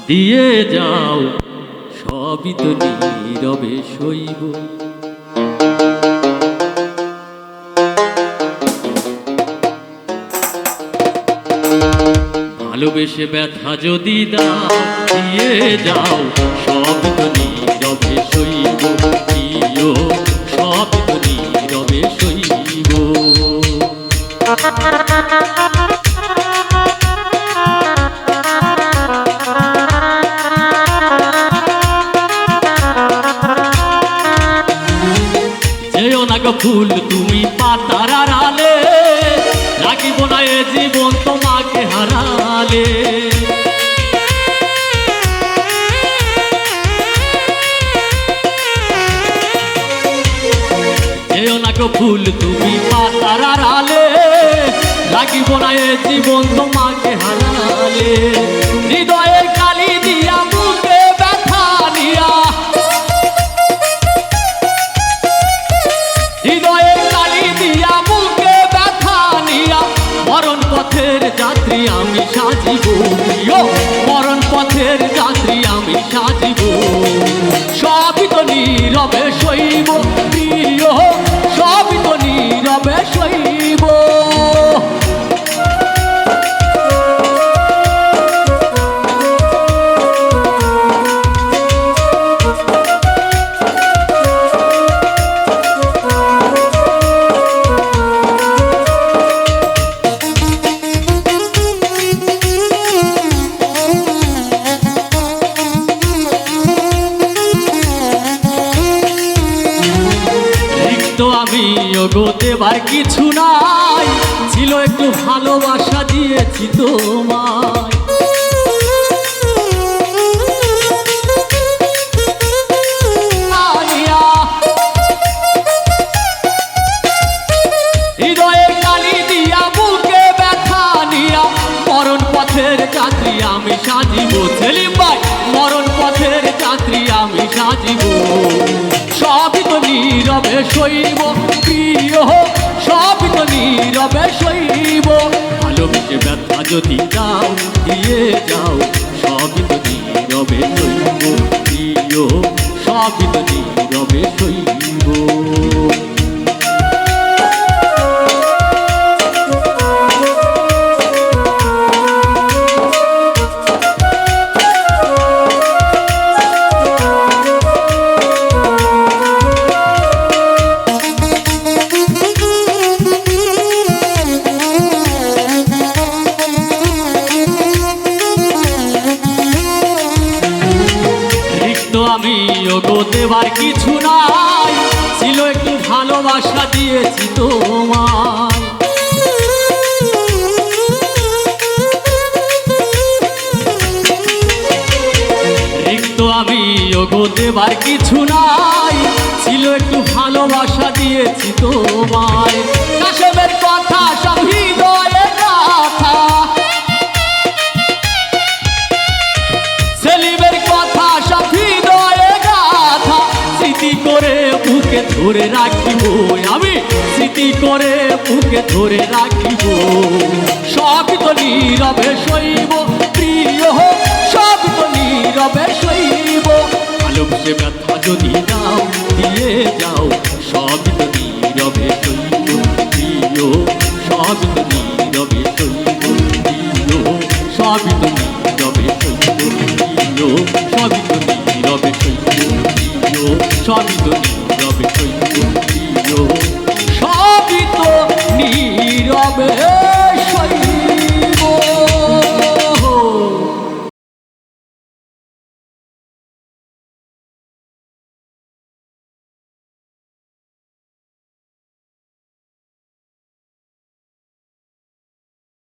দিয়ে যাও, সবই তো নীরবে সইব। ভালোবেসে ব্যথা যদি দাও, দিয়ে যাও, সবই তো নীরবে সইব। প্রিয়, সবই তো নীরবে সইব। যেও না গো ফুল তুমি পাতার আড়ালে, রাখিব না এ জীবন তোমাকে হারালে। যেও না গো ফুল তুমি পাতার আড়ালে, রাখিব না এ জীবন তোমাকে হারালে। হৃদয়ে কালি দিয়া বুকে ব্যথা নিয়া, হৃদয়ে কালি দিয়া বুকে ব্যথা নিয়া, মরণ পথের যাত্রী আমি সাজিব। মরণ পথের যাত্রী আমি সাজিব। সবই তো নীরবে সইব প্রিয়, সবই তো নীরবে সইব। তো আমি ওগো দেবার কিছু নাই, ছিল একটু ভালোবাসা দিয়েছি তোমায়। হৃদয়ে কালি দিয়া বুকে ব্যথা নিয়া, মরণ পথের যাত্রী আমি সাজিব। সেলিম ভাই, মরণ পথের যাত্রী আমি সাজিব। সবই তো নীরবে সইব প্রিয়, সবই তো নীরবে সইব। ভালোবেসে ব্যথা যদি দাও, দিয়ে যাও, সবই তো নীরবে সইব প্রিয়, সবই তো নীরবে সইব। আমি ওগো দেবার কিছু নাই, ছিল একটু ভালোবাসা দিয়েছি তোমায়। রিক্ত আমি ওগো দেবার কিছু নাই, ছিল একটু ভালোবাসা দিয়েছি তোমায়। কাশেমের কথা সব হৃদয়ে গাথা, সেলিমের কথা সব হৃদয়ে গাথা, স্মৃতি করে বুকে ধরে রাখিব আমি, স্মৃতি করে বুকে ধরে রাখিব। সবই তো নীরবে সইব প্রিয়, সবই তো নীরবে সইব। ভালোবেসে ব্যথা যদি দাও, দিয়ে যাও, সবই তো নীরবে সইব প্রিয়, সবই তো নীরবে সইব প্রিয়, সবই তো নীরবে সইব প্রিয়, সবই তো নীরবে সইব প্রিয়, সবই তো